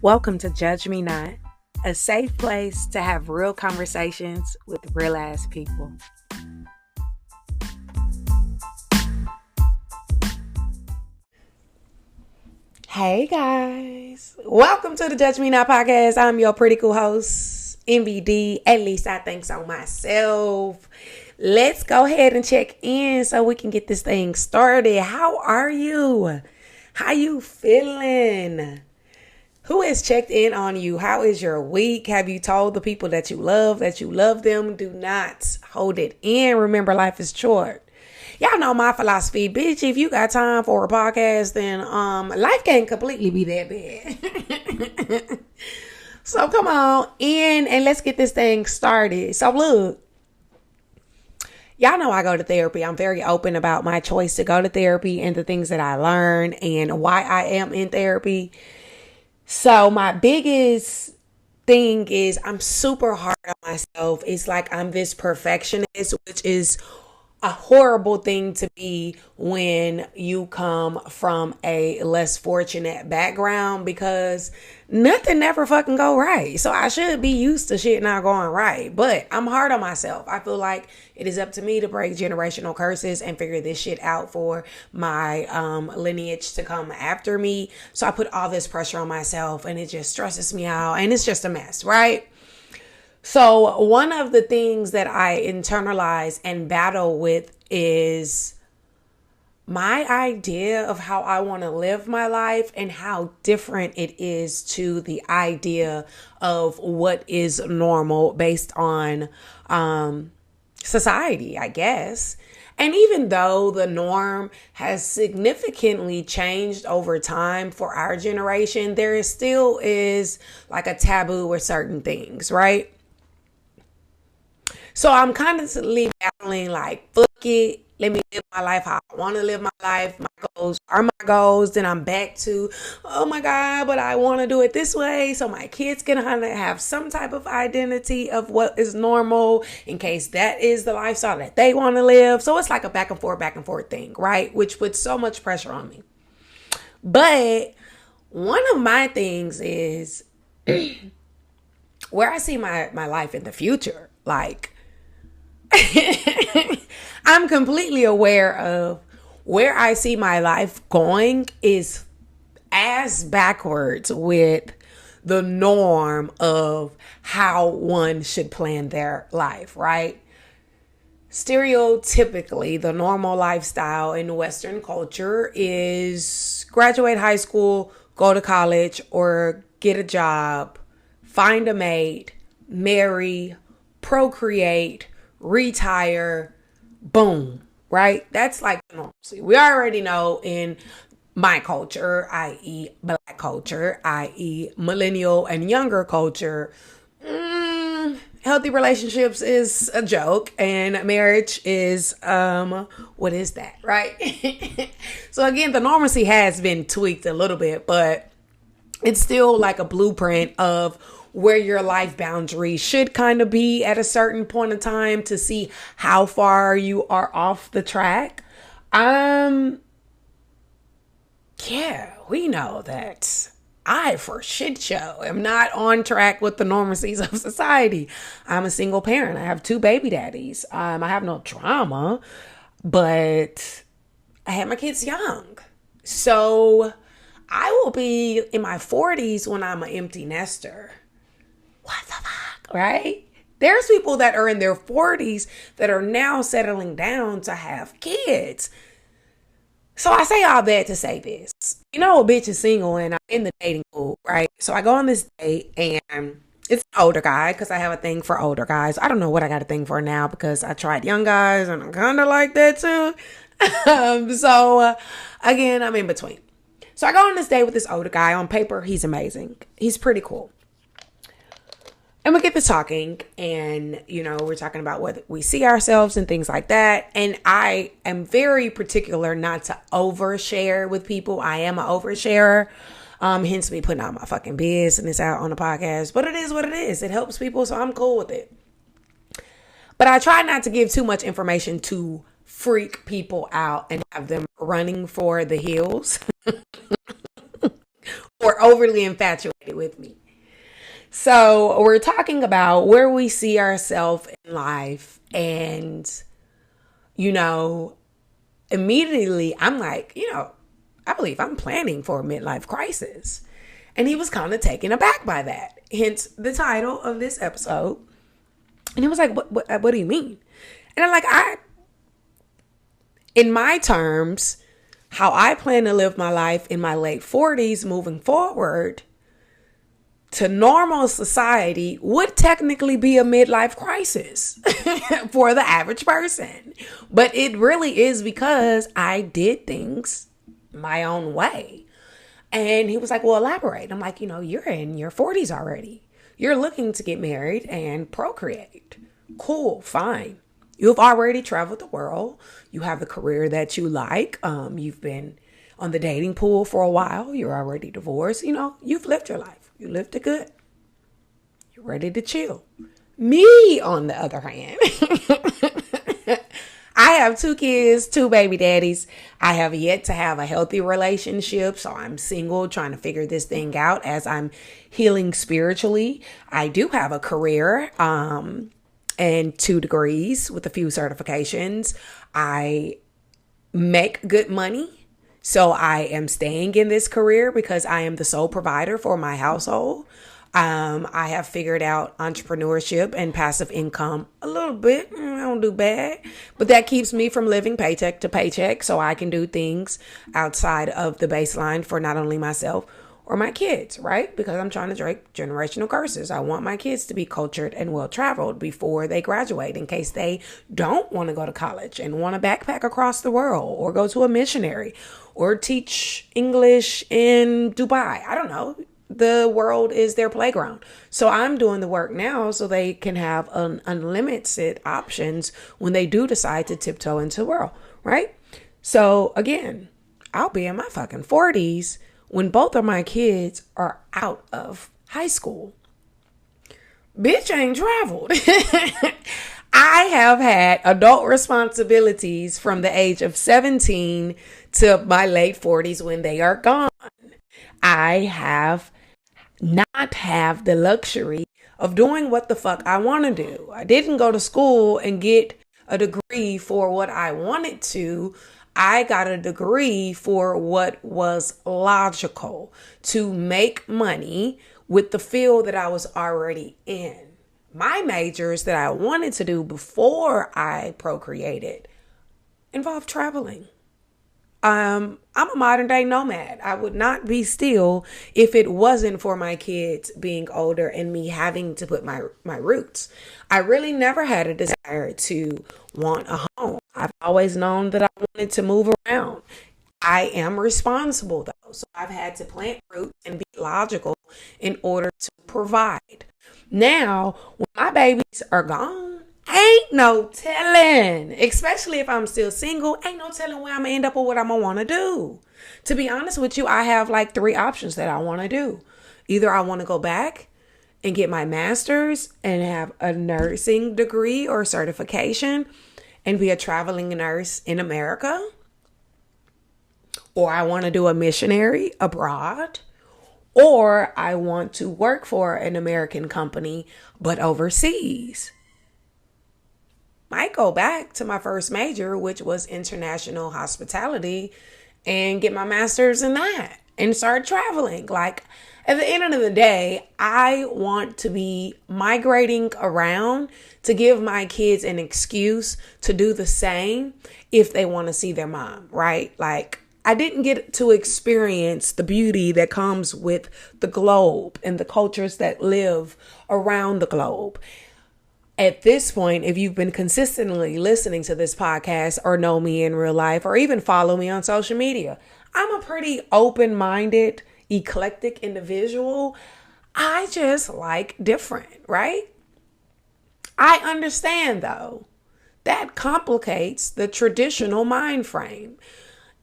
Welcome to Judge Me Not, a safe place to have real conversations with real ass people. Hey guys, welcome to the Judge Me Not podcast. I'm your pretty cool host, EnviiDee. At least I think so myself. Let's go ahead and check in so we can get this thing started. How are you? How you feeling? Who has checked in on you? How is your week? Have you told the people that you love them? Do not hold it in. Remember, life is short. Y'all know my philosophy, bitch. If you got time for a podcast, then life can't completely be that bad. So come on in and let's get this thing started. So look, y'all know I go to therapy. I'm very open about my choice to go to therapy and the things that I learn and why I am in therapy. So my biggest thing is I'm super hard on myself. It's like I'm this perfectionist, which is a horrible thing to be when you come from a less fortunate background, because nothing never fucking go right. So I should be used to shit not going right, but I'm hard on myself. I feel like it is up to me to break generational curses and figure this shit out for my lineage to come after me. So I put all this pressure on myself and it just stresses me out and it's just a mess, right? So one of the things that I internalize and battle with is my idea of how I want to live my life and how different it is to the idea of what is normal based on society, I guess. And even though the norm has significantly changed over time for our generation, there still is like a taboo with certain things, right? So I'm constantly battling like, fuck it. Let me live my life how I want to live my life. My goals are my goals. Then I'm back to, oh my God, but I want to do it this way. So my kids can have some type of identity of what is normal in case that is the lifestyle that they want to live. So it's like a back and forth thing, right? Which puts so much pressure on me. But one of my things is where I see my life in the future. Like, I'm completely aware of where I see my life going is as backwards with the norm of how one should plan their life, right? Stereotypically, the normal lifestyle in Western culture is graduate high school, go to college, or get a job, find a mate, marry, procreate, retire, boom, right? That's like normalcy. We already know in my culture, i.e. Black culture, i.e. millennial and younger culture, healthy relationships is a joke and marriage is, what is that, right? So again, the normalcy has been tweaked a little bit, but it's still like a blueprint of where your life boundary should kind of be at a certain point in time to see how far you are off the track. Yeah, we know that I, for shit show, am not on track with the normacies of society. I'm a single parent. I have 2 baby daddies. I have no trauma, but I had my kids young. So I will be in my 40s when I'm an empty nester. What the fuck, right? There's people that are in their 40s that are now settling down to have kids. So I say all that to say this. You know, a bitch is single and I'm in the dating pool, right? So I go on this date and it's an older guy because I have a thing for older guys. I don't know what I got a thing for now because I tried young guys and I'm kind of like that too. Again, I'm in between. So I go on this date with this older guy. On paper, he's amazing. He's pretty cool. And we get to talking and, you know, we're talking about what we see ourselves and things like that. And I am very particular not to overshare with people. I am an oversharer. Hence me putting out my fucking business out on the podcast. But it is what it is. It helps people, so I'm cool with it. But I try not to give too much information to freak people out and have them running for the hills. or overly infatuated with me. So we're talking about where we see ourselves in life. And, immediately I'm like, I believe I'm planning for a midlife crisis. And he was kind of taken aback by that. Hence the title of this episode. And he was like, what do you mean? And I'm like, in my terms, how I plan to live my life in my late 40s moving forward to normal society would technically be a midlife crisis for the average person. But it really is because I did things my own way. And he was like, well, elaborate. I'm like, you're in your 40s already. You're looking to get married and procreate. Cool, fine. You've already traveled the world. You have the career that you like. You've been on the dating pool for a while. You're already divorced. You've lived your life. You lived it good. You're ready to chill. Me, on the other hand, I have 2 kids, 2 baby daddies. I have yet to have a healthy relationship, so I'm single, trying to figure this thing out as I'm healing spiritually. I do have a career, and 2 degrees with a few certifications. I make good money. So I am staying in this career because I am the sole provider for my household. I have figured out entrepreneurship and passive income a little bit. I don't do bad, but that keeps me from living paycheck to paycheck. So I can do things outside of the baseline for not only myself or my kids, right? Because I'm trying to break generational curses. I want my kids to be cultured and well-traveled before they graduate in case they don't want to go to college and want to backpack across the world or go to a missionary or teach English in Dubai. I don't know. The world is their playground. So I'm doing the work now so they can have unlimited options when they do decide to tiptoe into the world, right? So again, I'll be in my fucking 40s when both of my kids are out of high school. Bitch ain't traveled. I have had adult responsibilities from the age of 17 to my late 40s when they are gone. I have not have the luxury of doing what the fuck I want to do. I didn't go to school and get a degree for what I wanted to. I got a degree for what was logical to make money with the field that I was already in. My majors that I wanted to do before I procreated involved traveling. I'm a modern day nomad. I would not be still if it wasn't for my kids being older and me having to put my roots. I really never had a desire to want a home. I've always known that I wanted to move around. I am responsible though. So I've had to plant roots and be logical in order to provide. Now, when my babies are gone, ain't no telling, especially if I'm still single, ain't no telling where I'm gonna end up or what I'm gonna want to do. To be honest with you, I have like 3 options that I want to do. Either I want to go back and get my master's and have a nursing degree or certification and be a traveling nurse in America, or I want to do a missionary abroad, or I want to work for an American company but overseas. Might go back to my first major, which was international hospitality, and get my master's in that and start traveling. Like, at the end of the day, I want to be migrating around to give my kids an excuse to do the same if they want to see their mom, right? Like, I didn't get to experience the beauty that comes with the globe and the cultures that live around the globe. At this point, if you've been consistently listening to this podcast or know me in real life or even follow me on social media, I'm a pretty open-minded, eclectic individual. I just like different, right? I understand, though, that complicates the traditional mind frame.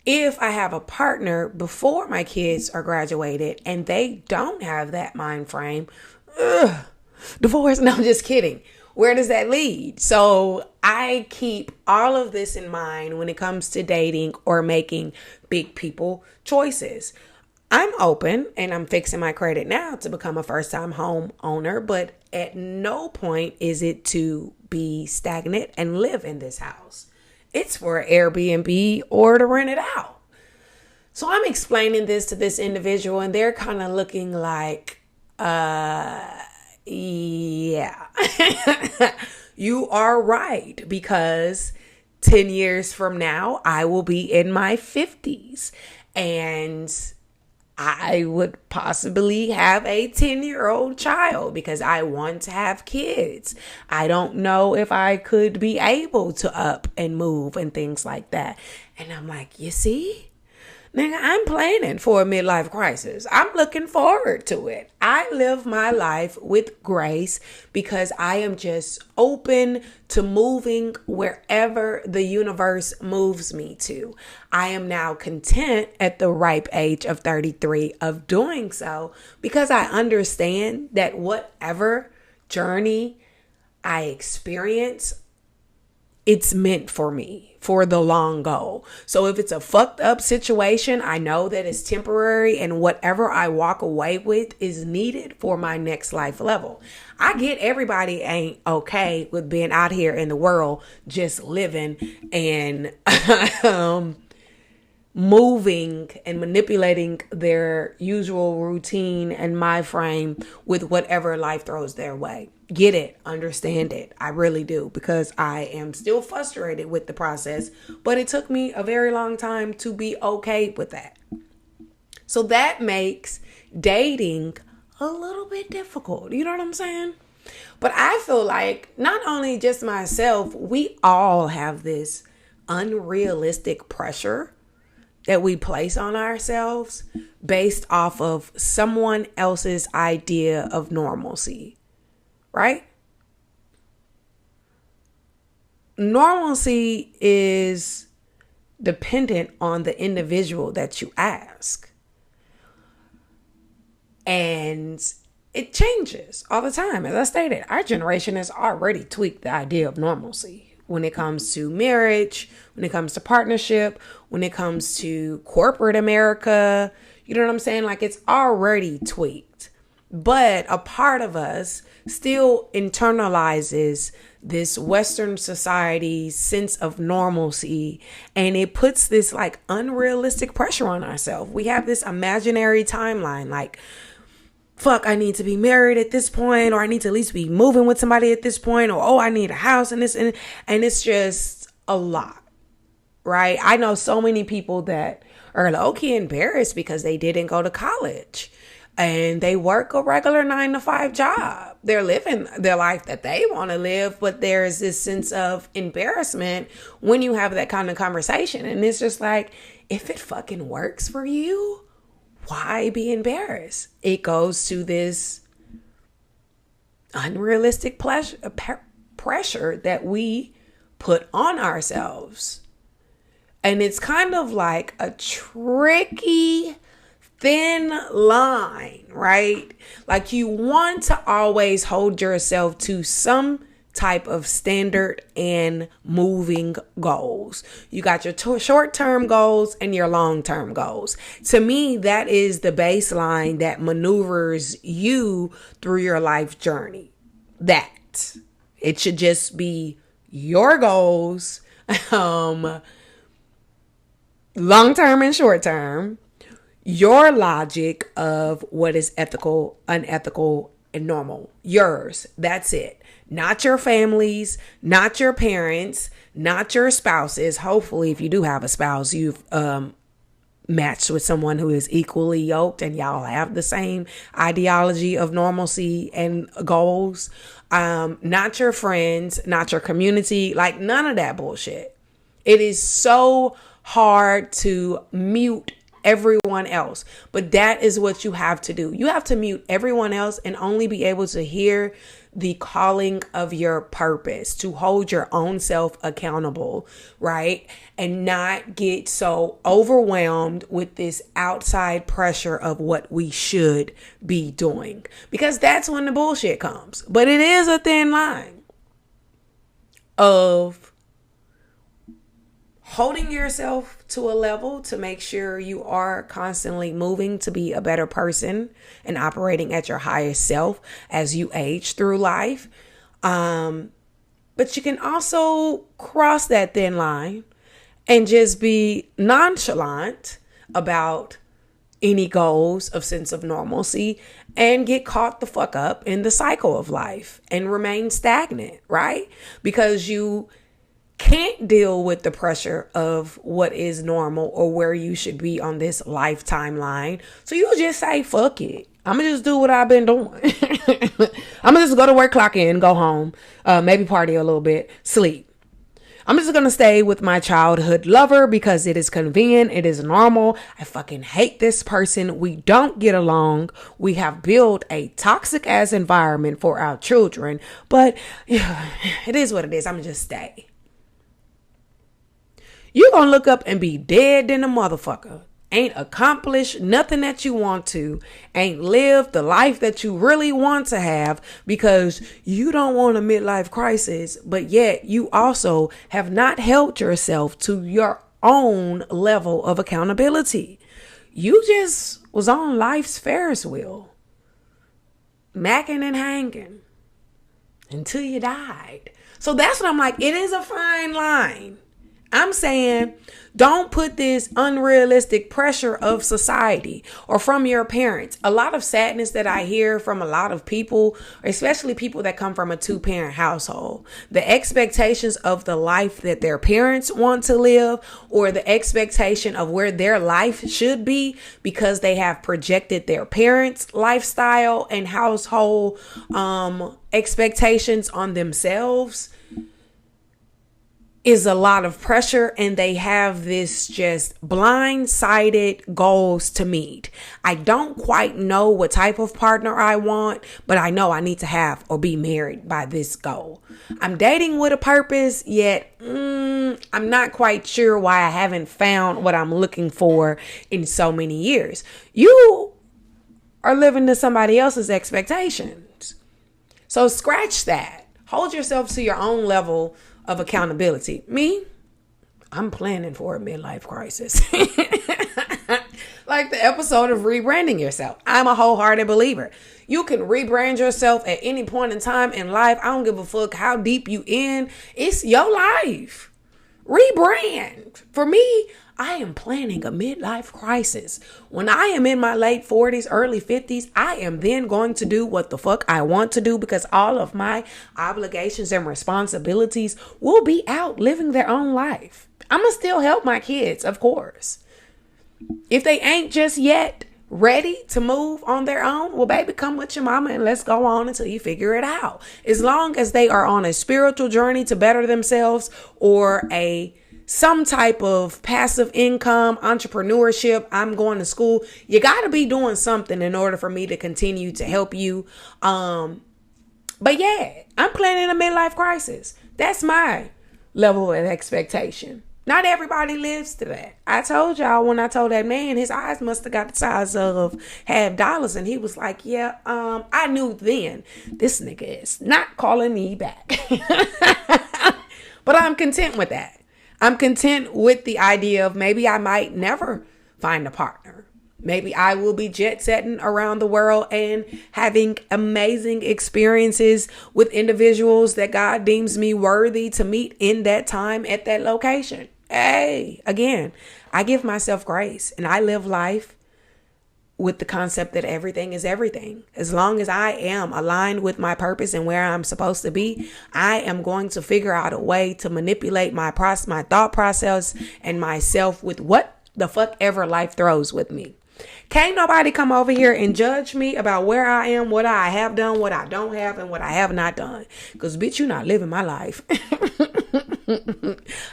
If I have a partner before my kids are graduated and they don't have that mind frame, divorce, no, I'm just kidding. Where does that lead? So I keep all of this in mind when it comes to dating or making big people choices. I'm open and I'm fixing my credit now to become a first-time home owner, but at no point is it to be stagnant and live in this house. It's for Airbnb or to rent it out. So I'm explaining this to this individual and they're kind of looking like, yeah, you are right, because 10 years from now, I will be in my 50s and I would possibly have a 10-year-old child because I want to have kids. I don't know if I could be able to up and move and things like that. And I'm like, you see? Nigga, I'm planning for a midlife crisis. I'm looking forward to it. I live my life with grace because I am just open to moving wherever the universe moves me to. I am now content at the ripe age of 33 of doing so because I understand that whatever journey I experience, it's meant for me, for the long goal. So if it's a fucked up situation, I know that it's temporary and whatever I walk away with is needed for my next life level. I get everybody ain't okay with being out here in the world just living and moving and manipulating their usual routine and mind frame with whatever life throws their way. Get it, understand it. I really do, because I am still frustrated with the process, but it took me a very long time to be okay with that. So that makes dating a little bit difficult. You know what I'm saying? But I feel like not only just myself, we all have this unrealistic pressure that we place on ourselves based off of someone else's idea of normalcy, right? Normalcy is dependent on the individual that you ask. And it changes all the time. As I stated, our generation has already tweaked the idea of normalcy when it comes to marriage, when it comes to partnership, when it comes to corporate America. You know what I'm saying? Like, it's already tweaked. But a part of us still internalizes this Western society's sense of normalcy, and it puts this like unrealistic pressure on ourselves. We have this imaginary timeline, like, fuck, I need to be married at this point, or I need to at least be moving with somebody at this point, or, oh, I need a house and this, and it's just a lot, right? I know so many people that are low-key embarrassed because they didn't go to college and they work a regular 9-to-5 job. They're living their life that they want to live, but there's this sense of embarrassment when you have that kind of conversation. And it's just like, if it fucking works for you, why be embarrassed? It goes to this unrealistic pressure that we put on ourselves. And it's kind of like a tricky, thin line, right? Like, you want to always hold yourself to some type of standard and moving goals. You got your short-term goals and your long-term goals. To me, that is the baseline that maneuvers you through your life journey. That it should just be your goals, long-term and short-term, your logic of what is ethical, unethical, and normal. Yours. That's it. Not your families, not your parents, not your spouses. Hopefully, if you do have a spouse, you've matched with someone who is equally yoked and y'all have the same ideology of normalcy and goals. Not your friends, not your community, like none of that bullshit. It is so hard to mute everyone else, but that is what you have to do. You have to mute everyone else and only be able to hear the calling of your purpose, to hold your own self accountable, right? And not get so overwhelmed with this outside pressure of what we should be doing, because that's when the bullshit comes. But it is a thin line of holding yourself to a level to make sure you are constantly moving to be a better person and operating at your highest self as you age through life. But you can also cross that thin line and just be nonchalant about any goals of sense of normalcy and get caught the fuck up in the cycle of life and remain stagnant, right? Because you can't deal with the pressure of what is normal or where you should be on this life timeline. So you'll just say, fuck it. I'm going to just do what I've been doing. I'm going to just go to work, clock in, go home, maybe party a little bit, sleep. I'm just going to stay with my childhood lover because it is convenient. It is normal. I fucking hate this person. We don't get along. We have built a toxic ass environment for our children, but yeah, it is what it is. I'm going to just stay. You're going to look up and be dead than a motherfucker. Ain't accomplished nothing that you want to. Ain't lived the life that you really want to have because you don't want a midlife crisis. But yet you also have not held yourself to your own level of accountability. You just was on life's Ferris wheel. Macking and hanging until you died. So that's what I'm like. It is a fine line. I'm saying don't put this unrealistic pressure of society or from your parents. A lot of sadness that I hear from a lot of people, especially people that come from a 2-parent household, the expectations of the life that their parents want to live or the expectation of where their life should be because they have projected their parents' lifestyle and household expectations on themselves is a lot of pressure, and they have this just blindsided goals to meet. I don't quite know what type of partner I want, but I know I need to have or be married by this goal. I'm dating with a purpose, yet I'm not quite sure why I haven't found what I'm looking for in so many years. You are living to somebody else's expectations. So scratch that. Hold yourself to your own level of accountability. Me, I'm planning for a midlife crisis. Like the episode of rebranding yourself. I'm a wholehearted believer. You can rebrand yourself at any point in time in life. I don't give a fuck how deep you in. It's your life. Rebrand. For me, I am planning a midlife crisis. When I am in my late 40s, early 50s, I am then going to do what the fuck I want to do because all of my obligations and responsibilities will be out living their own life. I'm going to still help my kids, of course. If they ain't just yet ready to move on their own, well, baby, come with your mama and let's go on until you figure it out. As long as they are on a spiritual journey to better themselves or some type of passive income, entrepreneurship, I'm going to school. You got to be doing something in order for me to continue to help you. But yeah, I'm planning a midlife crisis. That's my level of expectation. Not everybody lives to that. I told y'all when I told that man, his eyes must have got the size of $50. And he was like, yeah, I knew then this nigga is not calling me back. But I'm content with that. I'm content with the idea of maybe I might never find a partner. Maybe I will be jet setting around the world and having amazing experiences with individuals that God deems me worthy to meet in that time at that location. Hey, again, I give myself grace and I live life with the concept that everything is everything. As long as I am aligned with my purpose and where I'm supposed to be, I am going to figure out a way to manipulate my thought process and myself with what the fuck ever life throws with me. Can't nobody come over here and judge me about where I am, what I have done, what I don't have, and what I have not done. Because, bitch, you're not living my life.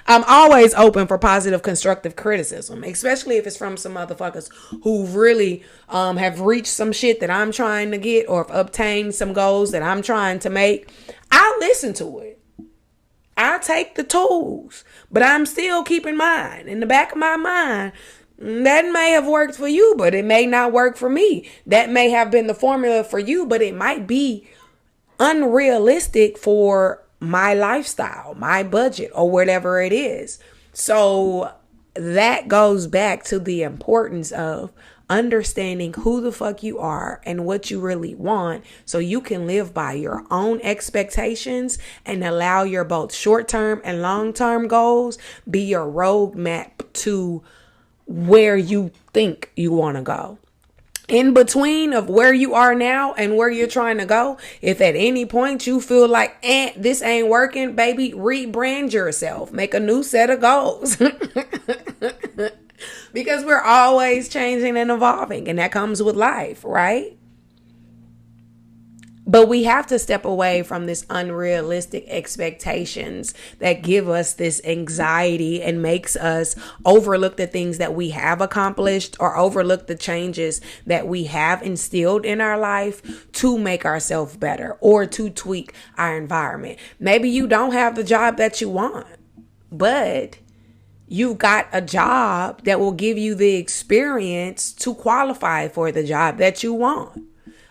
I'm always open for positive, constructive criticism, especially if it's from some motherfuckers who really have reached some shit that I'm trying to get or have obtained some goals that I'm trying to make. I'll listen to it. I'll take the tools, but I'm still keeping mine in the back of my mind. That may have worked for you, but it may not work for me. That may have been the formula for you, but it might be unrealistic for my lifestyle, my budget, or whatever it is. So that goes back to the importance of understanding who the fuck you are and what you really want, so you can live by your own expectations and allow your both short-term and long-term goals be your roadmap to where you think you want to go. In between of where you are now and where you're trying to go, if at any point you feel like, this ain't working, baby, rebrand yourself. Make a new set of goals. Because we're always changing and evolving, and that comes with life, right? But we have to step away from this unrealistic expectations that give us this anxiety and makes us overlook the things that we have accomplished or overlook the changes that we have instilled in our life to make ourselves better or to tweak our environment. Maybe you don't have the job that you want, but you got a job that will give you the experience to qualify for the job that you want.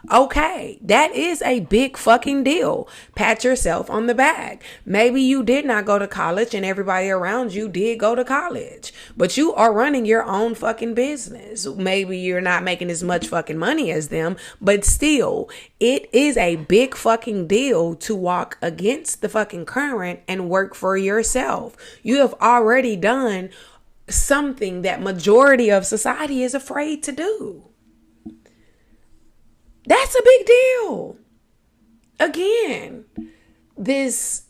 Okay, that is a big fucking deal. Pat yourself on the back. Maybe you did not go to college and everybody around you did go to college, but you are running your own fucking business. Maybe you're not making as much fucking money as them, but still, it is a big fucking deal to walk against the fucking current and work for yourself. You have already done something that majority of society is afraid to do. That's a big deal. Again, this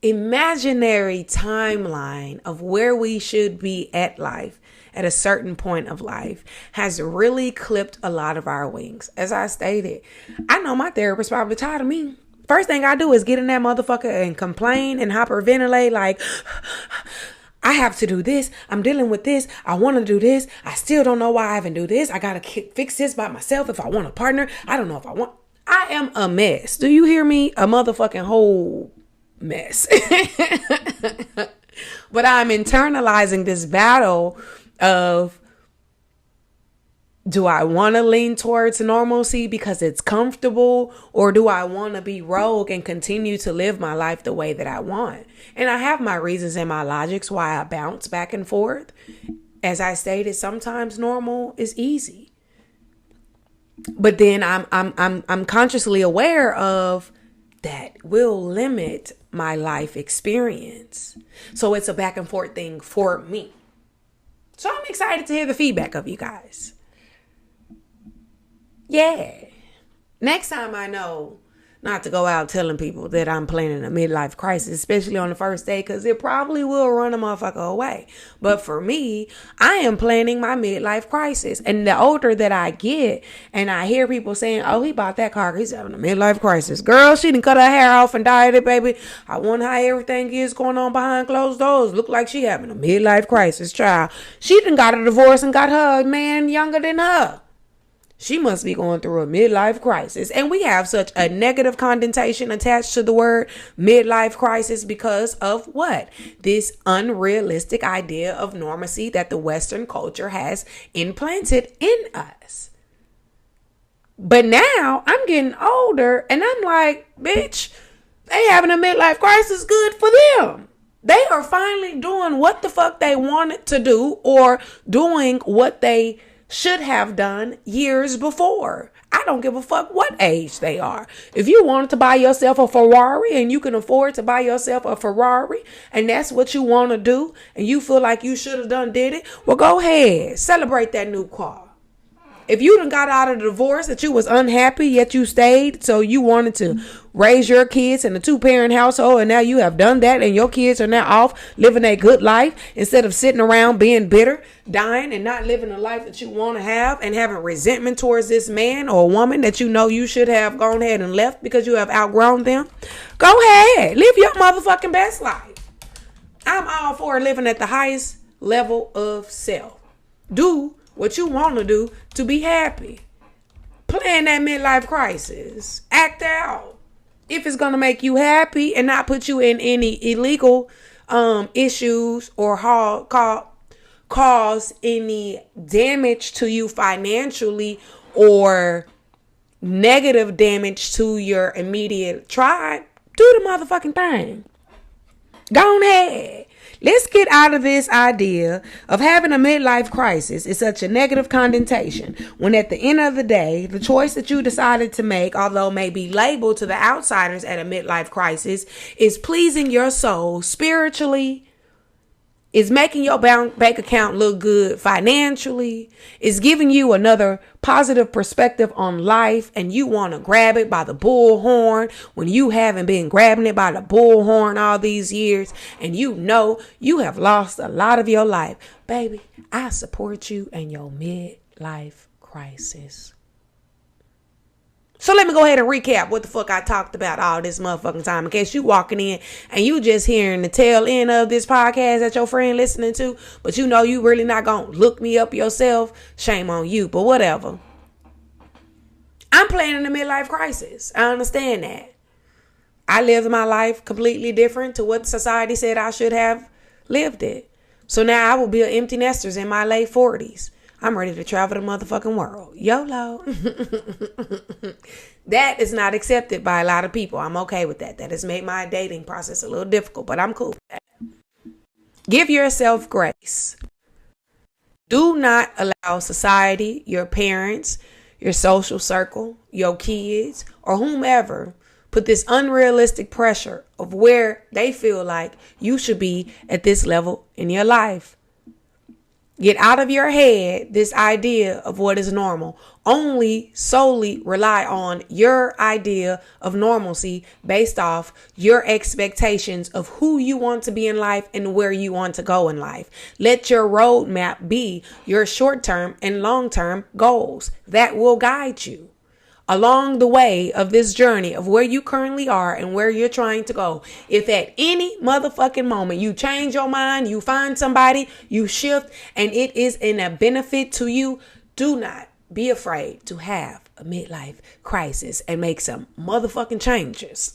imaginary timeline of where we should be at life at a certain point of life has really clipped a lot of our wings. As I stated, I know my therapist probably tired of me. First thing I do is get in that motherfucker and complain and hyperventilate like, I have to do this. I'm dealing with this. I want to do this. I still don't know why I haven't do this. I got to fix this by myself. If I want a partner, I don't know if I want. I am a mess. Do you hear me? A motherfucking whole mess. But I'm internalizing this battle of, do I want to lean towards normalcy because it's comfortable, or do I want to be rogue and continue to live my life the way that I want? And I have my reasons and my logics why I bounce back and forth. As I stated, sometimes normal is easy, but then I'm consciously aware of that will limit my life experience. So it's a back and forth thing for me. So I'm excited to hear the feedback of you guys. Yeah. Next time I know not to go out telling people that I'm planning a midlife crisis, especially on the first day, because it probably will run a motherfucker away. But for me, I am planning my midlife crisis. And the older that I get, and I hear people saying, oh, he bought that car, he's having a midlife crisis. Girl, she done cut her hair off and dyed it, baby. I wonder how everything is going on behind closed doors. Look like she having a midlife crisis, child. She done got a divorce and got her a man younger than her. She must be going through a midlife crisis. And we have such a negative connotation attached to the word midlife crisis because of what? This unrealistic idea of normacy that the Western culture has implanted in us. But now I'm getting older and I'm like, bitch, they having a midlife crisis, good for them. They are finally doing what the fuck they wanted to do or doing what they should have done years before. I don't give a fuck what age they are. If you wanted to buy yourself a Ferrari and you can afford to buy yourself a Ferrari and that's what you want to do and you feel like you should have did it, well, go ahead. Celebrate that new car. If you done got out of the divorce that you was unhappy, yet you stayed, so you wanted to raise your kids in a 2-parent household, and now you have done that, and your kids are now off living a good life instead of sitting around being bitter, dying, and not living the life that you want to have, and having resentment towards this man or woman that you know you should have gone ahead and left because you have outgrown them. Go ahead. Live your motherfucking best life. I'm all for living at the highest level of self. Do what you want to do to be happy. Plan that midlife crisis. Act out. If it's going to make you happy and not put you in any illegal issues or cause any damage to you financially or negative damage to your immediate tribe, do the motherfucking thing. Go ahead. Let's get out of this idea of having a midlife crisis is such a negative connotation when at the end of the day, the choice that you decided to make, although may be labeled to the outsiders at a midlife crisis, is pleasing your soul spiritually, is making your bank account look good financially, is giving you another positive perspective on life, and you want to grab it by the bullhorn when you haven't been grabbing it by the bullhorn all these years, and you know you have lost a lot of your life. Baby, I support you in your midlife crisis. So let me go ahead and recap what the fuck I talked about all this motherfucking time. In case you walking in and you just hearing the tail end of this podcast that your friend listening to, but you know you really not going to look me up yourself, shame on you. But whatever. I'm planning a midlife crisis. I understand that. I lived my life completely different to what society said I should have lived it. So now I will be an empty nesters in my late 40s. I'm ready to travel the motherfucking world. YOLO. That is not accepted by a lot of people. I'm okay with that. That has made my dating process a little difficult, but I'm cool with that. Give yourself grace. Do not allow society, your parents, your social circle, your kids, or whomever put this unrealistic pressure of where they feel like you should be at this level in your life. Get out of your head this idea of what is normal. Only solely rely on your idea of normalcy based off your expectations of who you want to be in life and where you want to go in life. Let your roadmap be your short-term and long-term goals that will guide you along the way of this journey of where you currently are and where you're trying to go. If at any motherfucking moment you change your mind, you find somebody, you shift, and it is in a benefit to you, do not be afraid to have a midlife crisis and make some motherfucking changes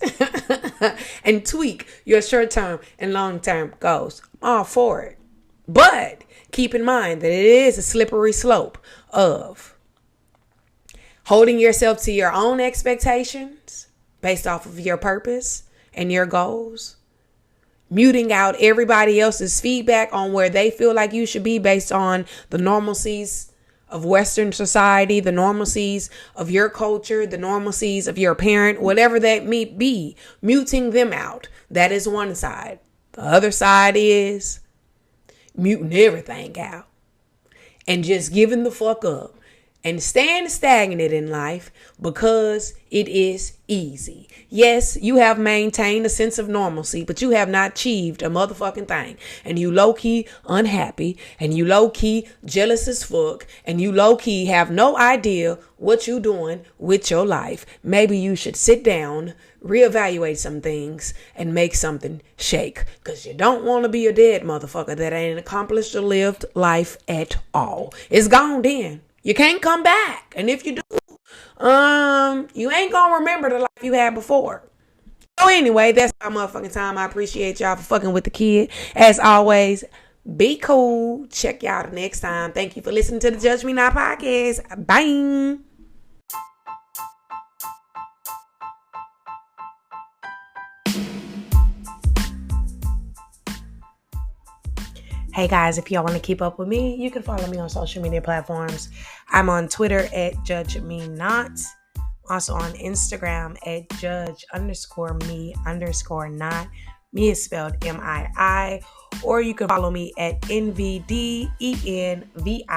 and tweak your short-term and long-term goals. I'm all for it. But keep in mind that it is a slippery slope of holding yourself to your own expectations based off of your purpose and your goals. Muting out everybody else's feedback on where they feel like you should be based on the normalcies of Western society, the normalcies of your culture, the normalcies of your parent, whatever that may be. Muting them out. That is one side. The other side is muting everything out and just giving the fuck up. And staying stagnant in life because it is easy. Yes, you have maintained a sense of normalcy, but you have not achieved a motherfucking thing. And you low-key unhappy, and you low-key jealous as fuck, and you low-key have no idea what you doing with your life. Maybe you should sit down, reevaluate some things, and make something shake. Because you don't want to be a dead motherfucker that ain't accomplished or lived life at all. It's gone then. You can't come back. And if you do, you ain't gonna remember the life you had before. So anyway, that's my motherfucking time. I appreciate y'all for fucking with the kid. As always, be cool. Check y'all the next time. Thank you for listening to the Judge Me Not podcast. Bye. Hey guys, if y'all want to keep up with me, you can follow me on social media platforms. I'm on Twitter at Judge Me Not. Also on Instagram at Judge_Me_not. Me is spelled MII. Or you can follow me at EnviiDee, EnviiDee.